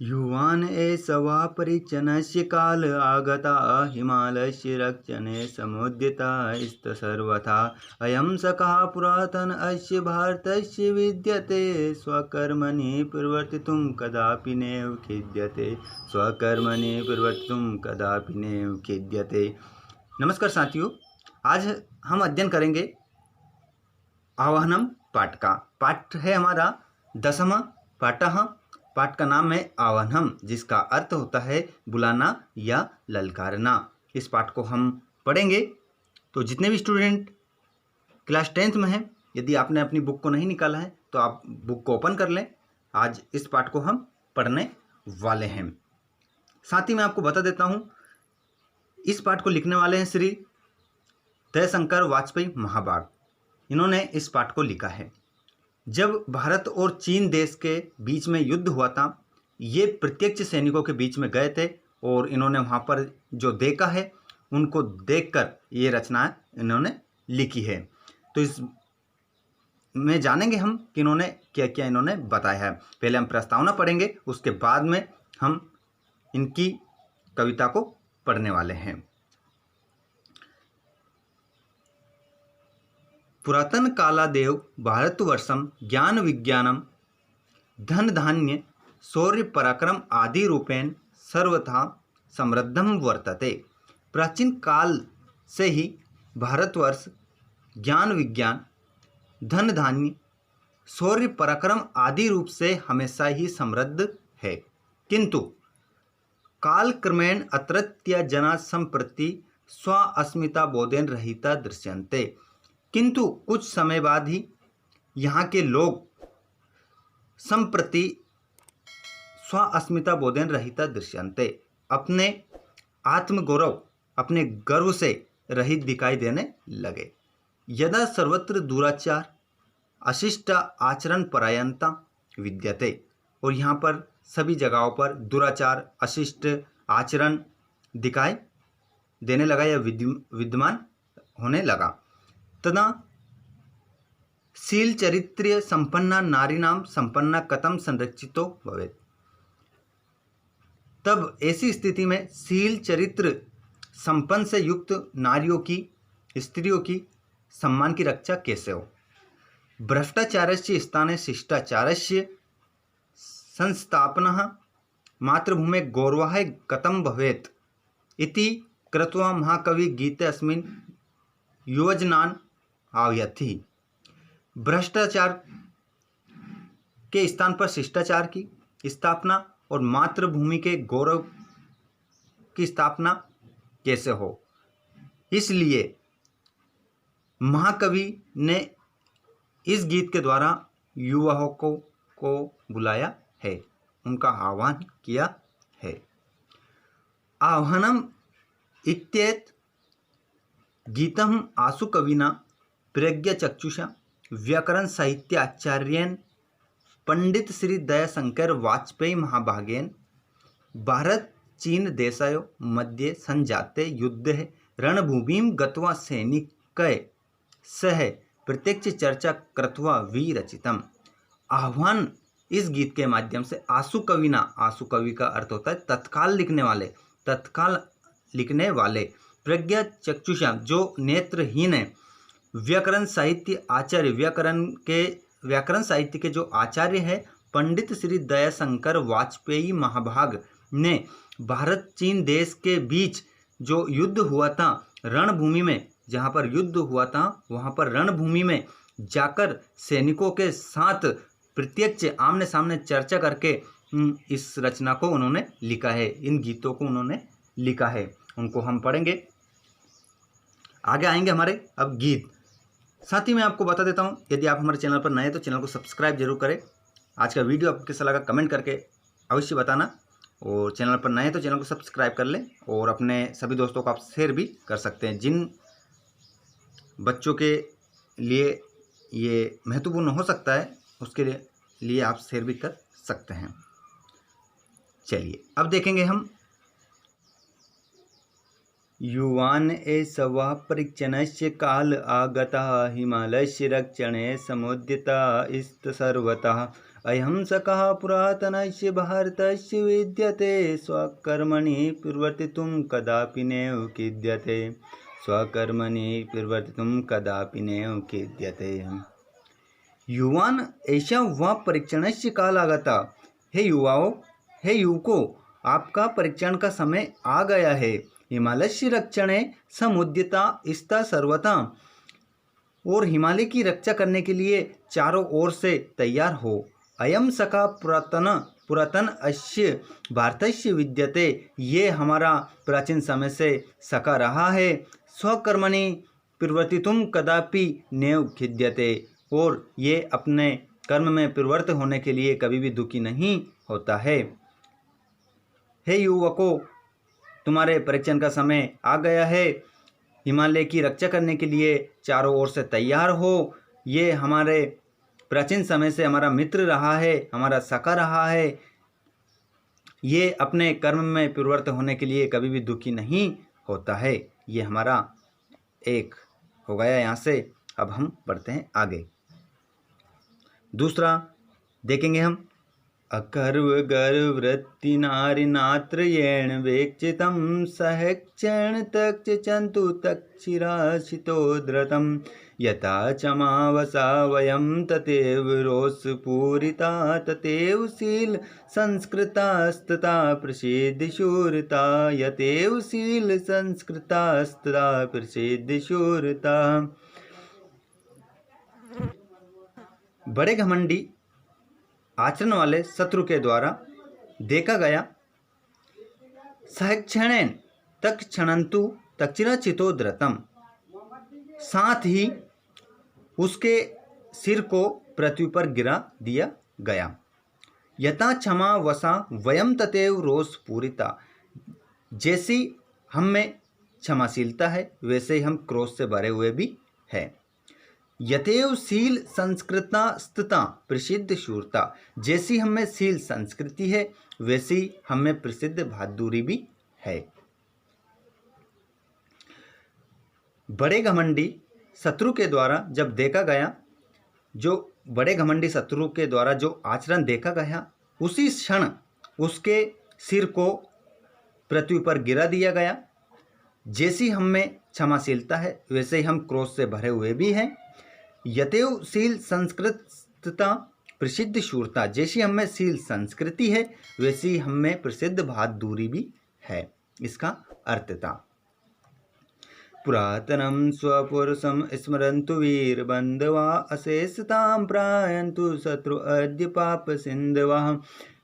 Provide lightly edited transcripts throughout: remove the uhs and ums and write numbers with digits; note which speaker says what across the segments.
Speaker 1: युवान् एषवा परिचनस्य काल आगता हिमालयस्य रक्षणे समुद्यता सर्वथा अयं सखा पुरातन अस्य भारतस्य विद्यते स्वकर्मणि परिवर्तितुं कदापि नैव खिद्यते स्वकर्मणि परिवर्तितुं कदापि नैव खिद्यते। नमस्कार साथियों, आज हम अध्ययन करेंगे आवाहनम पाठ का। पाठ है हमारा 10वां पाठः। पाठ का नाम है आवाहनम, जिसका अर्थ होता है बुलाना या ललकारना। इस पाठ को हम पढ़ेंगे। तो जितने भी स्टूडेंट क्लास 10th में हैं, यदि आपने अपनी बुक को नहीं निकाला है तो आप बुक को ओपन कर लें। आज इस पाठ को हम पढ़ने वाले हैं। साथ ही मैं आपको बता देता हूँ, इस पाठ को लिखने वाले हैं श्री दयाशंकर वाजपेयी महाभाग। इन्होंने इस पाठ को लिखा है। जब भारत और चीन देश के बीच में युद्ध हुआ था, ये प्रत्यक्ष सैनिकों के बीच में गए थे और इन्होंने वहाँ पर जो देखा है उनको देखकर ये रचना इन्होंने लिखी है। तो इस में जानेंगे हम कि इन्होंने क्या क्या इन्होंने बताया है। पहले हम प्रस्तावना पढ़ेंगे, उसके बाद में हम इनकी कविता को पढ़ने वाले हैं। पुरातन कालादेव भारतवर्षम ज्ञान विज्ञानम धन धान्य शौर्य पराक्रम आदि रूपेण सर्वथा समृद्धम वर्तते। प्राचीन काल से ही भारतवर्ष ज्ञान विज्ञान धन धान्य शौर्य पराक्रम आदि रूप से हमेशा ही समृद्ध है, किंतु काल क्रमेण अत्रत्य जना संप्रति स्व अस्मिता बोधेन रहिता दृश्यन्ते। किंतु कुछ समय बाद ही यहाँ के लोग संप्रति स्व अस्मिता बोधेन रहिता दृश्यन्ते, अपने आत्मगौरव अपने गर्व से रहित दिखाई देने लगे। यदा सर्वत्र दुराचार अशिष्ट आचरण परायणता विद्यते, और यहाँ पर सभी जगहों पर दुराचार अशिष्ट आचरण दिखाई देने लगा या विद्यमान होने लगा। तदा शील चरित्र संपन्ना नारीणाम संपन्ना कथम संरक्षितो भवेत्। तब ऐसी स्थिति में शील चरित्र संपन्न से युक्त नारियों की, स्त्रियों की सम्मान की रक्षा कैसे हो। भ्रष्टाचारस्य स्थाने शिष्टाचारस्य संस्थापनः मातृभूमे गौरवः कथम भवेत् इति कृत्वा महाकवि गीते अस्मिन् युवजनान् आह्वयति। भ्रष्टाचार के स्थान पर शिष्टाचार की स्थापना और मातृभूमि के गौरव की स्थापना कैसे हो, इसलिए महाकवि ने इस गीत के द्वारा युवाओं को बुलाया है, उनका आह्वान किया है। आह्वानम इत्येत गीतम आसु कविना प्रज्ञाचक्षुषा व्याकरण साहित्य आचार्येन पंडित श्री दयाशंकर वाजपेयी महाभागेन भारत चीन देशयोः मध्ये संजाते युद्धे रणभूमिं गत्वा सैनिकै सह प्रत्यक्ष चर्चा कृत्वा विरचितम्। आह्वान इस गीत के माध्यम से आसु कविना, आसु कवि का अर्थ होता है तत्काल लिखने वाले, तत्काल लिखने वाले, प्रज्ञा चक्षुषा जो नेत्रहीन है, व्याकरण साहित्य आचार्य व्याकरण साहित्य के जो आचार्य है पंडित श्री दयाशंकर वाजपेयी महाभाग ने भारत चीन देश के बीच जो युद्ध हुआ था रणभूमि में, जहाँ पर युद्ध हुआ था वहाँ पर रणभूमि में जाकर सैनिकों के साथ प्रत्यक्ष आमने सामने चर्चा करके इस रचना को उन्होंने लिखा है, इन गीतों को उन्होंने लिखा है। उनको हम पढ़ेंगे। आगे आएंगे हमारे अब गीत। साथ ही मैं आपको बता देता हूं, यदि आप हमारे चैनल पर नए हैं तो चैनल को सब्सक्राइब जरूर करें। आज का वीडियो आपको कैसा लगा कमेंट करके अवश्य बताना, और चैनल पर नए हैं तो चैनल को सब्सक्राइब कर लें, और अपने सभी दोस्तों को आप शेयर भी कर सकते हैं। जिन बच्चों के लिए ये महत्वपूर्ण हो सकता है उसके लिए आप शेयर भी कर सकते हैं। चलिए अब देखेंगे हम। युवान् एषवा परिचनस्य काल आगता हिमालयस्य रक्षणे समुद्यता सर्वतः अयं सकः पुरातनस्य भारतस्य विद्यते स्वकर्मणि परिवर्तितुं कदापि नैव खिद्यते स्वकर्मणि परिवर्तितुं कदापि नैव खिद्यते। युवान ऐसा वह परीक्षणस्य काल आगता। हे युवाओं, हे युवकों, आपका परीक्षण का समय आ गया है। हिमालयस्य रक्षणे समुद्यता स्था सर्वथा, और हिमालय की रक्षा करने के लिए चारों ओर से तैयार हो। अयम सखा पुरातन अस्य भारतस्य विद्यते, ये हमारा प्राचीन समय से सखा रहा है। स्वकर्मणि परिवर्तितुं कदापि नैव खिद्यते, और ये अपने कर्म में परिवर्तित होने के लिए कभी भी दुखी नहीं होता है। हे युवकों, तुम्हारे परीक्षण का समय आ गया है। हिमालय की रक्षा करने के लिए चारों ओर से तैयार हो। ये हमारे प्राचीन समय से हमारा मित्र रहा है, हमारा सखा रहा है। ये अपने कर्म में परिवर्तित होने के लिए कभी भी दुखी नहीं होता है। ये हमारा एक हो गया यहाँ से। अब हम बढ़ते हैं आगे। दूसरा देखेंगे हम। अकर्व गर्व वृत्ति नारी नात्रयेण वेक्षितं सहक्षण तक्षचन्तु तक्षिराशितोद्रतं यथा चमावसा वयं तथैव रोषपूरिता तथैव शील संस्कृतास्तथा प्रसिद्धि शूरता यथैव शील संस्कृतास्तथा प्रसिद्धि शूरता। बड़े घमंडी आचरण वाले शत्रु के द्वारा देखा गया सहक्षणेन तक्षणन्तु तक्षिराचितोद्रतम, साथ ही उसके सिर को पृथ्वी पर गिरा दिया गया। यथा क्षमा वसा वयम तथैव रोष पूरिता, जैसी हम में क्षमाशीलता है वैसे ही हम क्रोध से भरे हुए भी है। यथैव शील संस्कृता स्थिता प्रसिद्ध शूरता, जैसी हमें शील संस्कृति है वैसी हमें प्रसिद्ध बहादुरी भी है। बड़े घमंडी शत्रु के द्वारा जब देखा गया, जो बड़े घमंडी शत्रु के द्वारा जो आचरण देखा गया, उसी क्षण उसके सिर को पृथ्वी पर गिरा दिया गया। जैसी हम में क्षमाशीलता है वैसे ही हम क्रोध से भरे हुए भी हैं। यथैव शील संस्कृतता प्रसिद्ध शूरता, जैसी हमें शील संस्कृति है वैसी हमें प्रसिद्ध बहादुरी भी है। इसका अर्थ था। पुरातनम स्वपुरुषम स्मरन्तु वीरबन्धवा अशेषतां प्रायन्तु शत्रु अद्य पाप सिन्धवा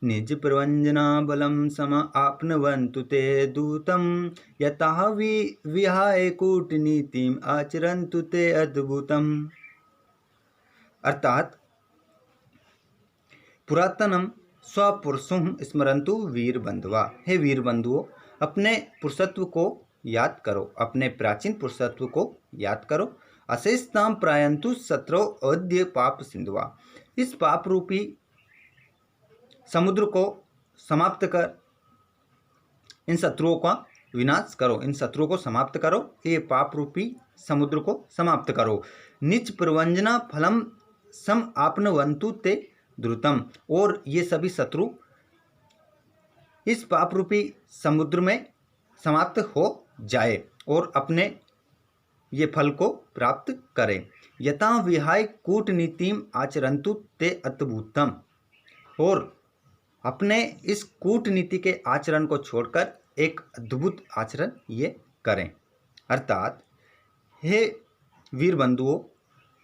Speaker 1: निज प्रवञ्जना बलं सम आपनवन्तु ते दूतं यतः विहाय कूटनीतिम आचरन्तु ते अद्भुतम। अर्थात पुरातनम स्वपुरुषम स्मरन्तु वीर बंधुआ, हे वीर बंधुओं, अपने पुरुषत्व को याद करो, अपने प्राचीन पुरुषत्व को याद करो। अशेषताम प्रायन्तु शत्रु अद्य पाप सिंधुआ, इस पाप रूपी समुद्र को समाप्त कर इन शत्रुओं का विनाश करो, इन शत्रुओं को समाप्त करो, ये पाप रूपी समुद्र को समाप्त करो। निज प्रवंजना फलम सम आपनवन्तु ते द्रुतम, और ये सभी शत्रु इस पाप रूपी समुद्र में समाप्त हो जाए और अपने ये फल को प्राप्त करें। यथा विहाय कूटनीतिम आचरन्तु ते अद्भुतम, और अपने इस कूटनीति के आचरण को छोड़कर एक अद्भुत आचरण ये करें। अर्थात हे वीर बंधुओं,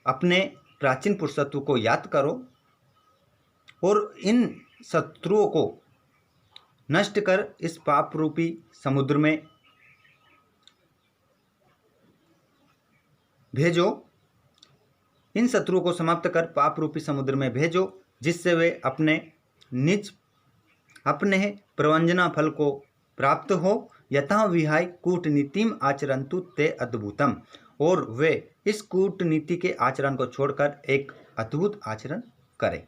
Speaker 1: अपने प्राचीन पुरुषत्व को याद करो और इन शत्रुओं को नष्ट कर इस पाप रूपी समुद्र में भेजो। इन शत्रुओं को समाप्त कर पाप रूपी समुद्र में भेजो, जिससे वे अपने प्रवंजना फल को प्राप्त हो। यथा विहाय कूटनीतिम आचरन्तु ते अद्भुतम, और वे इस कूटनीति के आचरण को छोड़कर एक अद्भुत आचरण करें।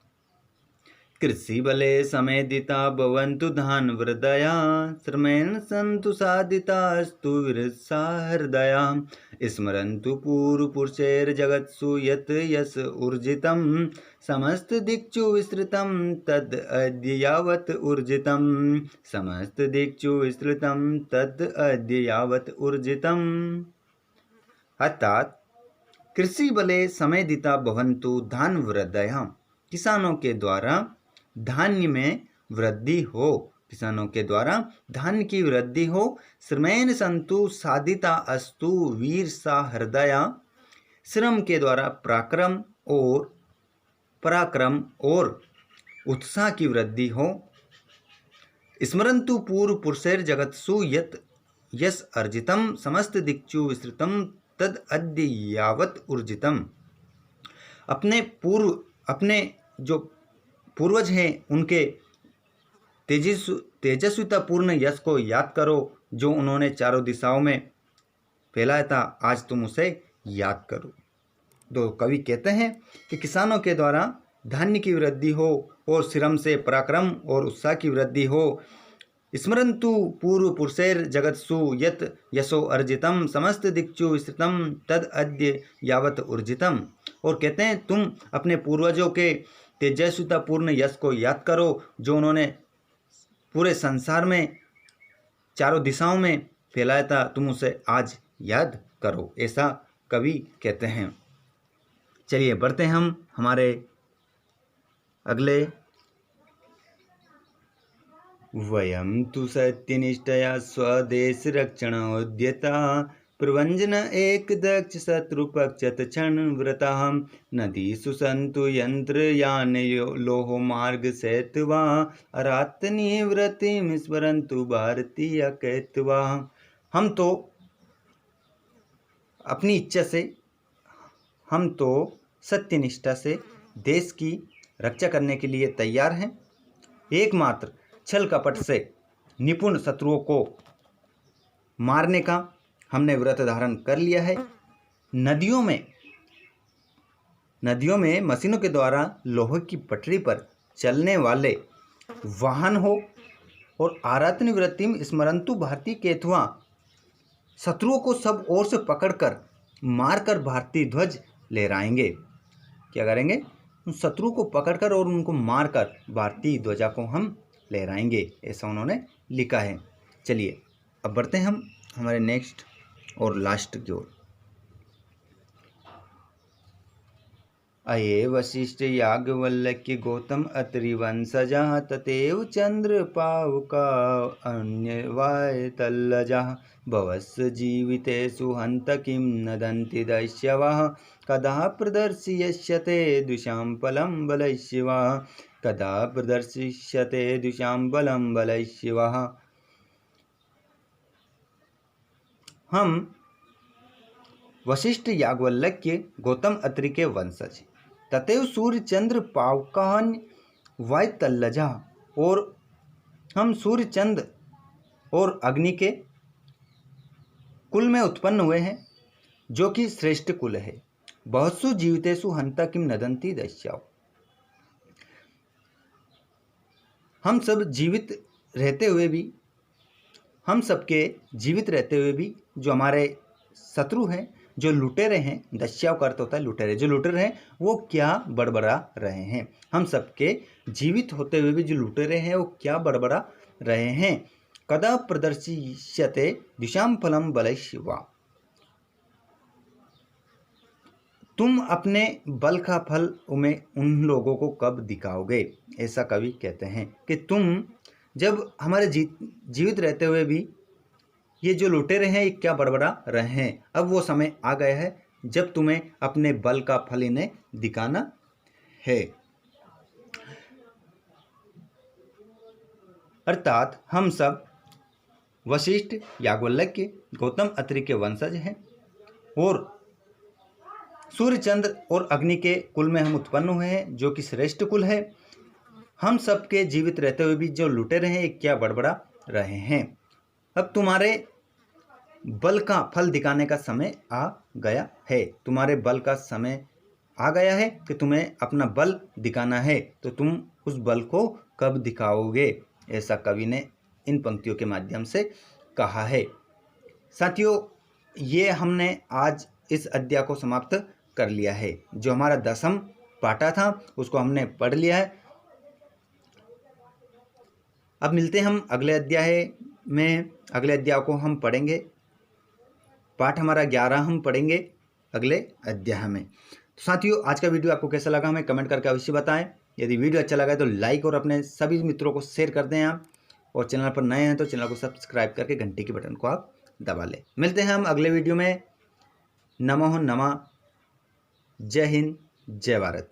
Speaker 1: कृषि बले समेदिता भवन्तु धान वृदया श्रमेण सन्तु साधितास्तु विरसा हृदया स्मरन्तु पूर्वपुरुषैर्जगत्सु यत् यश ऊर्जितं समस्त दिक्चु विस्तृतं तद् अद्य यावत् ऊर्जितं समस्त दिक्चु विस्तृतं तद् अद्य यावत् ऊर्जितम्। अर्थात कृषि बले समयदिता भवन्तु धान वृद्धयः, किसानों के द्वारा धान्य में वृद्धि हो, किसानों के द्वारा धान्य की वृद्धि हो। श्रमेण संतु साधिता अस्तु वीर सा हृदया, श्रम के द्वारा पराक्रम और उत्साह की वृद्धि हो। स्मरन्तु पूर्व पुरुषैर जगत्सु यत् यश अर्जितम समस्त दिक्चु विस्तृतम तद अद्य यावत् ऊर्जितम। अपने जो पूर्वज हैं उनके तेजस्वितापूर्ण यश को याद करो जो उन्होंने चारों दिशाओं में फैलाया था, आज तुम उसे याद करो। तो कवि कहते हैं कि किसानों के द्वारा धान्य की वृद्धि हो और श्रम से पराक्रम और उत्साह की वृद्धि हो। स्मरन्तु पूर्व पुरुषैर जगत्सु यत् यशो अर्जितम समस्त दिक्चु विस्तृतम तद अद्य यावत् ऊर्जितम। और कहते हैं तुम अपने पूर्वजों के तेजस्वितापूर्ण यश को याद करो जो उन्होंने पूरे संसार में चारों दिशाओं में फैलाया था, तुम उसे आज याद करो, ऐसा कवि कहते हैं। चलिए बढ़ते हम हमारे अगले। वयं तु सत्यनिष्ठया स्वदेश रक्षण उद्यता प्रवञ्जन एक दक्ष शत्रुपक्षत क्षण व्रता नदीषु सन्तु यन्त्रयान लोह मार्ग सेतवा अरात्निवृत्तिं स्मरन्तु भारतीय कैतवा। हम तो अपनी इच्छा से, हम तो सत्यनिष्ठा से देश की रक्षा करने के लिए तैयार हैं। एकमात्र छल कपट से निपुण शत्रुओं को मारने का हमने व्रत धारण कर लिया है। नदियों में मशीनों के द्वारा लोहे की पटरी पर चलने वाले वाहन हो और आरात निवृत्तिम स्मरन्तु भारतीय केतुआ, शत्रुओं को सब ओर से पकड़कर मारकर भारतीय ध्वज लहराएंगे। क्या करेंगे? उन शत्रुओं को पकड़कर और उनको मारकर भारतीय ध्वजा को हम लहराएंगे, ऐसा उन्होंने लिखा है। चलिए अब बढ़ते हैं हम हमारे नेक्स्ट और लास्ट की ओर। अये वशिष्ठ याज्ञवल्क्य गौतम अत्रि वंशजा तथैव चंद्रपावका अन्यवायतल्लजा भवस्य जीवितेषु हन्त किं नदन्ति दैत्यवाः कदा प्रदर्शयिष्यते द्विषां बलं बलैश्यवाः कदा प्रदर्शिष्यते द्विषां बलं बलैश्यवाः। हम वशिष्ठ याज्ञवल्क्य गौतम अत्रि के वंशज तथैव सूर्य चंद्र पावकान वायतल्लजा, और हम सूर्य चंद्र और अग्नि के कुल में उत्पन्न हुए हैं जो कि श्रेष्ठ कुल है। बहुसु जीवितेषु हन्ता किम नदन्ति दैत्याः, हम सब जीवित रहते हुए भी, हम सबके जीवित रहते हुए भी जो हमारे शत्रु हैं, जो लुटेरे हैं, दस्याव का अर्थ होता है लुटेरे, जो लुटेरे हैं वो क्या बड़बड़ा रहे हैं। हम सबके जीवित होते हुए भी जो लुटेरे हैं वो क्या बड़बड़ा रहे हैं। कदा प्रदर्शिष्यते द्विषां फलं बलैश्यवा, तुम अपने बल का फल उन लोगों को कब दिखाओगे, ऐसा कवि कहते हैं कि तुम जब हमारे जीवित रहते हुए भी ये जो लुटेरे हैं ये क्या बड़बड़ा रहे हैं, अब वो समय आ गया है जब तुम्हें अपने बल का फल इन्हें दिखाना है। अर्थात हम सब वशिष्ठ याज्ञवल्क्य गौतम अत्रि के वंशज हैं और सूर्य चंद्र और अग्नि के कुल में हम उत्पन्न हुए हैं जो कि श्रेष्ठ कुल है। हम सब के जीवित रहते हुए भी जो लुटेरे हैं ये क्या बड़बड़ा रहे हैं। अब तुम्हारे बल का फल दिखाने का समय आ गया है, तुम्हारे बल का समय आ गया है कि तुम्हें अपना बल दिखाना है, तो तुम उस बल को कब दिखाओगे, ऐसा कवि ने इन पंक्तियों के माध्यम से कहा है। साथियों, ये हमने आज इस अध्याय को समाप्त कर लिया है। जो हमारा 10वां पाठा था उसको हमने पढ़ लिया है। अब मिलते हैं हम अगले अध्याय में। अगले अध्याय को हम पढ़ेंगे, पाठ हमारा 11 हम पढ़ेंगे अगले अध्याय में। तो साथियों, आज का वीडियो आपको कैसा लगा हमें कमेंट करके अवश्य बताएं। यदि वीडियो अच्छा लगा तो लाइक और अपने सभी मित्रों को शेयर कर दें आप, और चैनल पर नए हैं तो चैनल को सब्सक्राइब करके घंटी के बटन को आप दबा लें। मिलते हैं हम अगले वीडियो में। नमो नमः। जय हिंद, जय भारत।